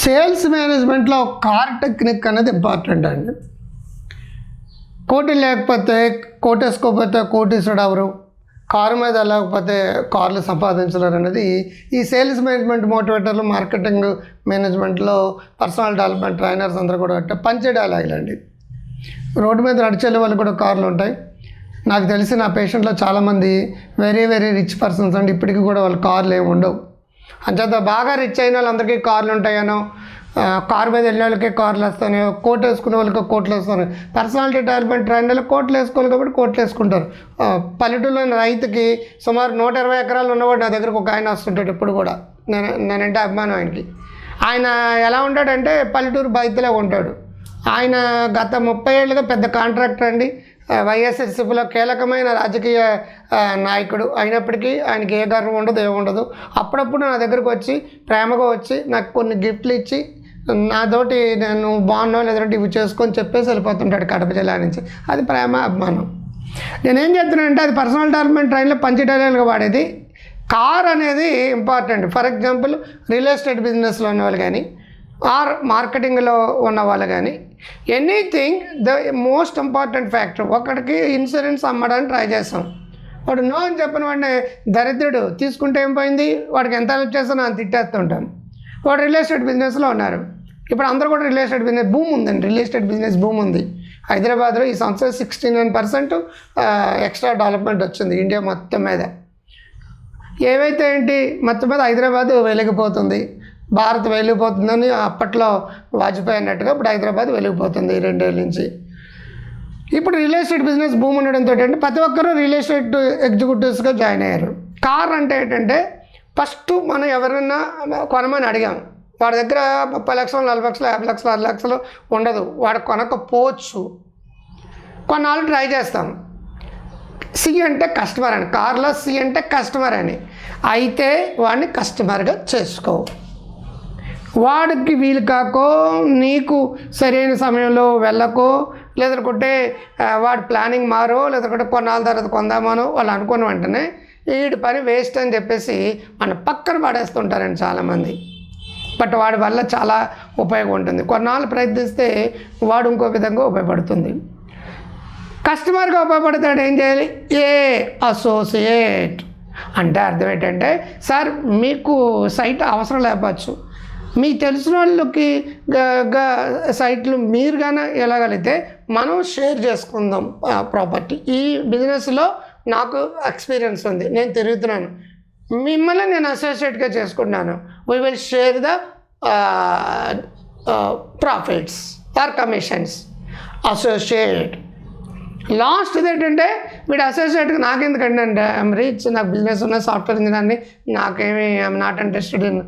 Sales మేనేజ్మెంట్లో car technique అనేది important అండి. కోటి లేకపోతే కోటేసుకోకపోతే కోటీసుడు ఎవరు, కారు మీద వెళ్ళకపోతే కార్లు సంపాదించలేరు అనేది ఈ సేల్స్ మేనేజ్మెంట్ మోటివేటర్లు, మార్కెటింగ్ మేనేజ్మెంట్లో పర్సనల్ డెవలప్మెంట్ ట్రైనర్స్ అందరూ కూడా పంచే డైలాగులు అండి. రోడ్డు మీద నడిచే వాళ్ళు కూడా కార్లు ఉంటాయి. నాకు తెలిసి నా పేషెంట్లో చాలామంది వెరీ వెరీ రిచ్ పర్సన్స్ అండి. ఇప్పటికీ కూడా వాళ్ళ కార్లు ఏమి ఉండవు. అంచేత బాగా రిచ్ అయిన వాళ్ళందరికీ కార్లు ఉంటాయనో, కారు మీద వెళ్ళిన వాళ్ళకి కార్లు వస్తాయో, కోట్ వేసుకునే వాళ్ళకి కోట్లు వేస్తాను. పర్సనాలిటీ డెవలప్మెంట్ ట్రైనర్లు కోట్లు వేసుకోవాలి కాబట్టి కోట్లు వేసుకుంటారు. పల్లెటూరులోని రైతుకి సుమారు 120 ఎకరాలు ఉన్నవాడు నా దగ్గరకు ఒక ఆయన వస్తుంటాడు. ఇప్పుడు కూడా నేనంటే అభిమానం ఆయనకి. ఆయన ఎలా ఉంటాడంటే పల్లెటూరు బయటలో ఉంటాడు. ఆయన గత 30 ఏళ్ళుగా పెద్ద కాంట్రాక్టర్ అండి. వైఎస్ఆర్సీపీలో కీలకమైన రాజకీయ నాయకుడు అయినప్పటికీ ఆయనకి ఏ గర్వం ఉండదు, ఏముండదు. అప్పుడప్పుడు నా దగ్గరకు వచ్చి ప్రేమగా వచ్చి నాకు కొన్ని గిఫ్ట్లు ఇచ్చి నాతోటి నేను బాగున్నావు లేదంటే ఇవి చేసుకొని చెప్పేసి వెళ్ళిపోతుంటాడు కడప జిల్లా నుంచి. అది ప్రేమ, అభిమానం. నేనేం చెప్తున్నానంటే అది పర్సనల్ డెవలప్మెంట్ ట్రైన్లో పంచడేలుగా వాడేది. కార్ అనేది important. For example real estate బిజినెస్లో ఉన్నవాళ్ళు కానీ, ఆర్ మార్కెటింగ్లో ఉన్న వాళ్ళు కానీ, anything the most important factor. ఒకటికి ఇన్సూరెన్స్ అమ్మడానికి ట్రై చేస్తాం. వాడు నో అని చెప్పిన వాడిని దరిద్రుడు తీసుకుంటే ఏం పోయింది, వాడికి ఎంత హెల్ప్ చేస్తానో అంత తిట్టేస్తుంటాం. వాడు రియల్ ఎస్టేట్ బిజినెస్లో ఉన్నారు. ఇప్పుడు అందరూ కూడా రియల్ ఎస్టేట్ బిజినెస్ భూమి ఉందండి. రియల్ ఎస్టేట్ బిజినెస్ భూమి ఉంది. హైదరాబాద్లో ఈ సంవత్సరం 69% ఎక్స్ట్రా డెవలప్మెంట్ వచ్చింది ఇండియా మొత్తం మీద. ఏవైతే ఏంటి మొత్తం మీద హైదరాబాద్ వెలిగిపోతుంది, భారత్ వెలిగిపోతుందని అప్పట్లో వాజ్పేయి అన్నట్టుగా ఇప్పుడు హైదరాబాద్ వెలిగిపోతుంది 2 ఏళ్ళ నుంచి. ఇప్పుడు రియల్ ఎస్టేట్ బిజినెస్ భూమి ఉండడంతో ఏంటంటే ప్రతి ఒక్కరూ రియల్ ఎస్టేట్ ఎగ్జిక్యూటివ్స్గా జాయిన్ అయ్యారు. కార్ అంటే ఏంటంటే ఫస్ట్ మనం ఎవరైనా కొనమని అడిగాం, వాడి దగ్గర 30 లక్షలు, 40 లక్షలు, 50 లక్షలు, 6 లక్షలు ఉండదు, వాడు కొనకపోవచ్చు. కొన్నాళ్ళు ట్రై చేస్తాం. సి అంటే కస్టమర్ అని, కార్లో సి అంటే కస్టమర్ అని. అయితే వాడిని కస్టమర్గా చేసుకో. వాడికి వీలు కాకో, నీకు సరైన సమయంలో వెళ్ళకో, లేదంటే వాడి ప్లానింగ్ మారో, లేదంటే కొన్నాళ్ళ తర్వాత కొందామనో వాళ్ళు అనుకున్న వెంటనే వీడి పని వేస్ట్ అని చెప్పేసి మన పక్కన పడేస్తుంటారండి చాలామంది. బట్ వాడి వల్ల చాలా ఉపయోగం ఉంటుంది. కొన్నాళ్ళు ప్రయత్నిస్తే వాడు ఇంకో విధంగా ఉపయోగపడుతుంది. కస్టమర్గా ఉపయోగపడతాడు. ఏం చేయాలి? అసోసియేట్ అంటే అర్థం ఏంటంటే, సార్ మీకు సైట్ అవసరం లేకపోవచ్చు, మీకు తెలిసిన వాళ్ళకి సైట్లు మీరు కానీ వెళ్ళగలిగితే మనం షేర్ చేసుకుందాం ప్రాపర్టీ. ఈ బిజినెస్లో నాకు ఎక్స్పీరియన్స్ ఉంది, నేను తిరుగుతున్నాను, మిమ్మల్ని నేను అసోసియేట్గా చేసుకుంటున్నాను. We will share the profits or commissions. Associate. Last ఏంటంటే వీడు అసోసియేట్గా నాకెందుకంటే అంటే ఐఎమ్ రీచ్, నాకు బిజినెస్ ఉన్న సాఫ్ట్వేర్ ఇంజనీర్ని, నాకేమి I'm not interested in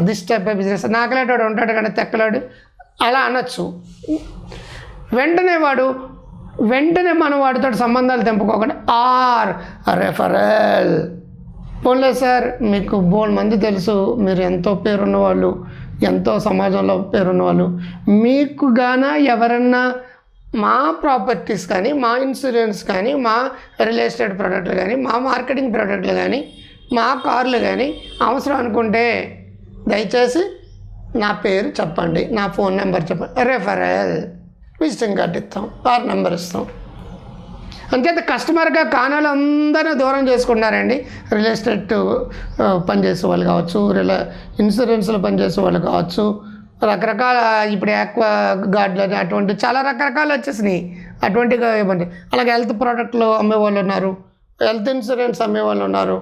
this type of business. నాకులేటాడు ఉంటాడు కానీ తెక్కలాడు అలా అనొచ్చు. వెంటనే మనం వాడితో సంబంధాలు తెంపుకోకుండా రెఫరల్. పోన్లే సార్, మీకు బోల్డ్ మంది తెలుసు, మీరు ఎంతో పేరున్న వాళ్ళు, ఎంతో సమాజంలో పేరున్న వాళ్ళు, మీకు గాన ఎవరన్నా మా ప్రాపర్టీస్ కానీ, మా ఇన్సూరెన్స్ కానీ, మా రియల్ ఎస్టేట్ ప్రోడక్ట్లు కానీ, మా మార్కెటింగ్ ప్రోడక్ట్లు కానీ, మా కార్లు కానీ అవసరం అనుకుంటే దయచేసి నా పేరు చెప్పండి, నా ఫోన్ నెంబర్ చెప్పండి, రెఫరల్, విజిటింగ్ కార్డు ఇస్తాం, ఆర్ నెంబర్ ఇస్తాం. అంతేత కస్టమర్గా కానాలు అందరూ దూరం చేసుకుంటున్నారండి. రియల్ ఎస్టేట్ పనిచేసే వాళ్ళు కావచ్చు, ఇన్సూరెన్స్లో పనిచేసే వాళ్ళు కావచ్చు, రకరకాల ఇప్పుడు యాక్వా గార్డులు అని అటువంటి చాలా రకరకాలు వచ్చేసినాయి. అటువంటిగా ఇవ్వండి. అలాగే హెల్త్ ప్రోడక్ట్లు అమ్మేవాళ్ళు ఉన్నారు, హెల్త్ ఇన్సూరెన్స్ అమ్మేవాళ్ళు ఉన్నారు.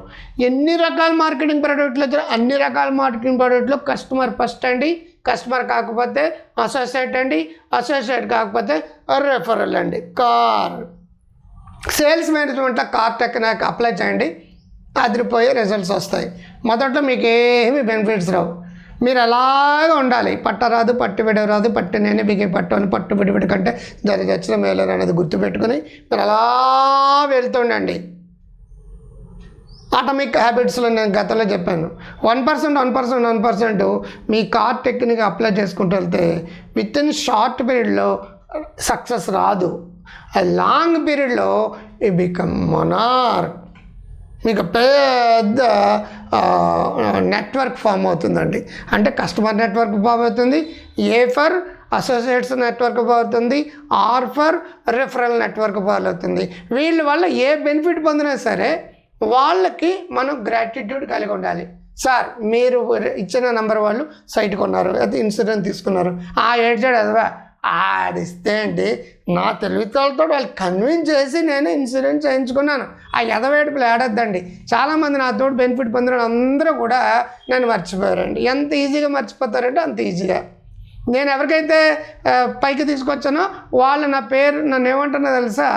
ఎన్ని రకాల మార్కెటింగ్ ప్రోడక్ట్లు వచ్చారు. అన్ని రకాల మార్కెటింగ్ ప్రోడక్ట్లు కస్టమర్ ఫస్ట్ అండి. కస్టమర్ కాకపోతే అసోసియేట్ అండి, అసోసియేట్ కాకపోతే రెఫరల్ అండి. కార్ సేల్స్ మేనేజ్మెంట్లో కార్ టెక్నిక్ అప్లై చేయండి, అదిరిపోయే రిజల్ట్స్ వస్తాయి. మొదట్లో మీకు ఏమీ బెనిఫిట్స్ రావు. మీరు అలాగే ఉండాలి. పట్టరాదు, పట్టు విడవరాదు, పట్టు నేనే బిగే పట్టు అని, పట్టు విడివిడి కంటే దాని వచ్చిన మేలరు అనేది గుర్తుపెట్టుకుని మీరు అలా వెళ్తుండండి. ఆటమిక్ హ్యాబిట్స్లో నేను గతంలో చెప్పాను, 1% మీ కార్ టెక్నిక్ అప్లై చేసుకుంటూ వెళ్తే విత్ ఇన్ షార్ట్ పీరియడ్లో సక్సెస్ రాదు. లాంగ్ పీరియడ్లో యూ బికమ్ మొనార్క్. మీకు పెద్ద నెట్వర్క్ ఫామ్ అవుతుందండి. అంటే కస్టమర్ నెట్వర్క్ ఫామ్ అవుతుంది, a for associates network form అవుతుంది, or for referral network form అవుతుంది. వీళ్ళ వల్ల ఏ బెనిఫిట్ పొందినా సరే వాళ్ళకి మనం గ్రాటిట్యూడ్ కలిగి ఉండాలి. సార్ మీరు ఇచ్చిన నెంబర్ వాళ్ళు సైట్ కొన్నారు, అది ఇన్సూరెన్స్ తీసుకున్నారు, ఏడ్చాడు అదవా ఆడిస్తే అండి నా తెలివితేటతో వాళ్ళు కన్విన్స్ చేసి నేను ఇన్సూరెన్స్ చేయించుకున్నాను. ఆ ఎదవేడుపులు ఆడొద్దండి. చాలామంది నాతో బెనిఫిట్ పొందిన అందరూ కూడా నన్ను మర్చిపోయారండి. ఎంత ఈజీగా మర్చిపోతారంటే అంత ఈజీగా. నేను ఎవరికైతే పైకి తీసుకొచ్చానో వాళ్ళు నా పేరు నన్ను ఏమంటున్నా తెలుసా,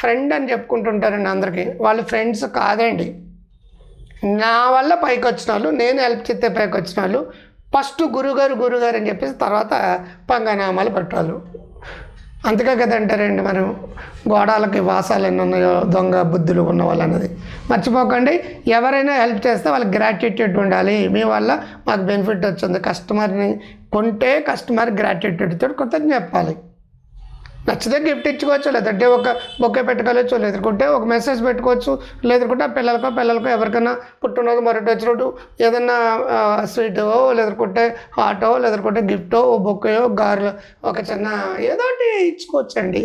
ఫ్రెండ్ అని చెప్పుకుంటుంటారండి అందరికీ. వాళ్ళు ఫ్రెండ్స్ కాదండి. నా వల్ల పైకి వచ్చిన వాళ్ళు, నేను హెల్ప్ చేస్తే పైకి వచ్చిన వాళ్ళు ఫస్ట్ గురుగారు అని చెప్పేసి తర్వాత పంగనామాలు పెట్టాలి. అంతగా కదంటారండి మనం గోడాలకి వాసాలు ఎన్ని ఉన్నాయో దొంగ బుద్ధులు ఉన్న వాళ్ళు అన్నది మర్చిపోకండి. ఎవరైనా హెల్ప్ చేస్తే వాళ్ళకి గ్రాటిట్యూడ్ ఉండాలి. మీ వల్ల మాకు బెనిఫిట్ వచ్చింది. కస్టమర్ని కొంటే కస్టమర్ గ్రాటిట్యూడ్తో కృతజ్ఞత చెప్పాలి. నచ్చితే గిఫ్ట్ ఇచ్చుకోవచ్చు, లేదంటే ఒక బొకే పెట్టుకోవచ్చు, లేదుకుంటే ఒక మెసేజ్ పెట్టుకోవచ్చు, లేదుకుంటే పిల్లలకో ఎవరికైనా పుట్టినరోజు మరొకటి వచ్చినట్టు ఏదన్నా స్వీటో, లేదుకుంటే హాటో, లేదుకుంటే గిఫ్టో, బొకేయో, గారెలో ఒక చిన్న ఏదో ఒకటి ఇచ్చుకోవచ్చండి.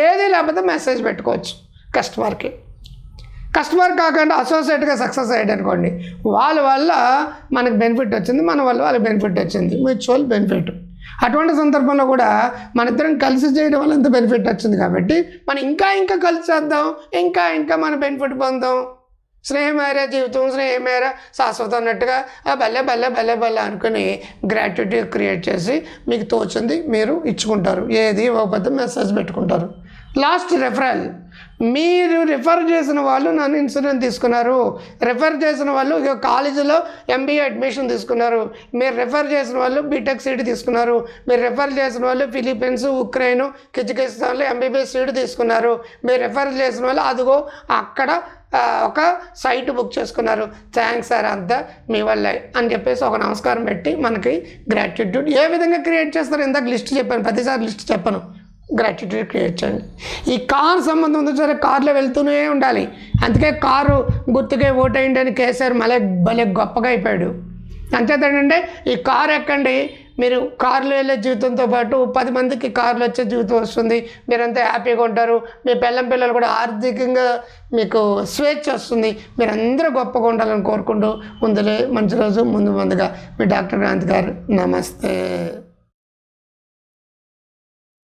ఏది లేకపోతే మెసేజ్ పెట్టుకోవచ్చు కస్టమర్కి. కస్టమర్ కాకుండా అసోసియేట్గా సక్సెస్ అయ్యాడు అనుకోండి, వాళ్ళ వల్ల మనకు బెనిఫిట్ వచ్చింది, మన వల్ల వాళ్ళకి బెనిఫిట్ వచ్చింది, మ్యూచువల్ బెనిఫిట్. అటువంటి సందర్భంలో కూడా మన ఇద్దరం కలిసి చేయడం వల్ల ఎంత బెనిఫిట్ వచ్చింది కాబట్టి మనం ఇంకా కలిసి చేద్దాం, ఇంకా మన బెనిఫిట్ పొందాం. స్నేహమేరే జీవితం, స్నేహమేరే శాశ్వతం అన్నట్టుగా భలే అనుకుని గ్రాటిట్యూడ్ క్రియేట్ చేసి మీకు తోచింది మీరు ఇచ్చుకుంటారు. ఏది ఒక మెసేజ్ పెట్టుకుంటారు. Last referral. మీరు రిఫర్ చేసిన వాళ్ళు నన్ను ఇన్సూరెన్స్ తీసుకున్నారు, రిఫర్ చేసిన వాళ్ళు కాలేజీలో MBA అడ్మిషన్ తీసుకున్నారు, మీరు రిఫర్ చేసిన వాళ్ళు బీటెక్ సీట్ తీసుకున్నారు, మీరు రిఫర్ చేసిన వాళ్ళు ఫిలిప్పీన్స్, ఉక్రెయిన్, కిజకిస్తాన్లో MBBS సీట్ తీసుకున్నారు, మీరు రిఫర్ చేసిన వాళ్ళు అదిగో అక్కడ ఒక సైట్ బుక్ చేసుకున్నారు, థ్యాంక్స్ సార్ అంతా మీ వల్లే అని చెప్పేసి ఒక నమస్కారం పెట్టి మనకి గ్రాటిట్యూడ్ ఏ విధంగా క్రియేట్ చేస్తారు ఇందాక లిస్ట్ చెప్పాను, ప్రతిసారి లిస్ట్ చెప్పాను. గ్రాటిట్యూడ్ క్రియేట్ చేయండి. ఈ కారు సంబంధం ఉంది సరే, కారులో వెళ్తూనే ఉండాలి. అందుకే కారు గుర్తుకే ఓటేయండి అని కేసీఆర్ భలే గొప్పగా అయిపోయాడు. అంతేతంటే ఈ కారు ఎక్కండి, మీరు కారులో వెళ్ళే జీవితంతో పాటు 10 మందికి కారులో వచ్చే జీవితం వస్తుంది, మీరంతా హ్యాపీగా ఉంటారు, మీ పిల్లలు కూడా ఆర్థికంగా మీకు స్వేచ్ఛ వస్తుంది, మీరందరూ గొప్పగా ఉండాలని కోరుకుంటూ ముందులే మంచి రోజు ముందుగా మీ డాక్టర్ క్రాంతి గారు. నమస్తే.